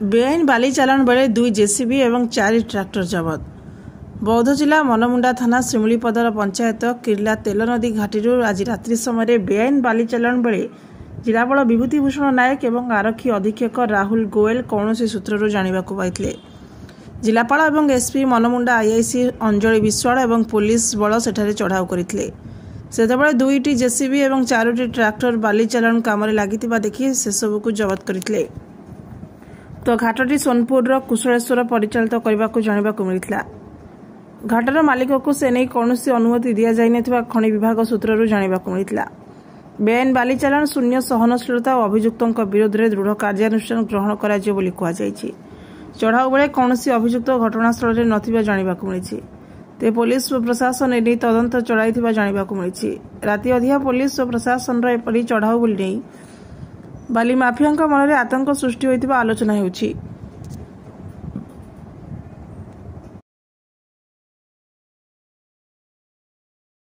बेआईन बाली चालाण बेले 2 जेसीबी और 4 ट्रैक्टर जबत। बौद्ध जिला मनमुंडा थाना श्रीमूलीपदर पंचायत किर्ला तेल नदी घाटी आज रात्रि समय बेआईन बाली चालाण बेले जिलापाल विभूतिभूषण नायक और आरक्षी अधीक्षक राहुल गोयल कौन सूत्रु जानवाक पाई। जिलापाल और एसपी मनमुंडा आईआईसी अंजलि विश्वाल और पुलिस बल सेठारे चढ़ाऊ करते सेतबेले 2टी जेसीबी और 4टी ट्रैक्टर बाली चालाण काम लगी देखि से सबको जबत करते। तो घाटी सोनपुर कुशलेश्वर परिचालित करने को जानवाक मिलता। घाटर मालिक को सेने कौन अनुमति दि जा खनि विभाग सूत्रु जानवाक मिलता। बेआईन बाली चालाण शून्य सहनशीलता और अभियुक्तों विरोध में दृढ़ कार्यानुष्ठान ग्रहण कर चढ़ाऊ बेले कौन अभियुक्त घटनास्थल में नथिबा जानवाक मिली। ते पुलिस और प्रशासन एने तदंत चलाई जानवाक मिली। राति अधिया पुलिस और प्रशासन एपरी चढ़ाऊ नहीं बाली माफिया मन में आतंक सृष्टि होता आलोचना होउछि।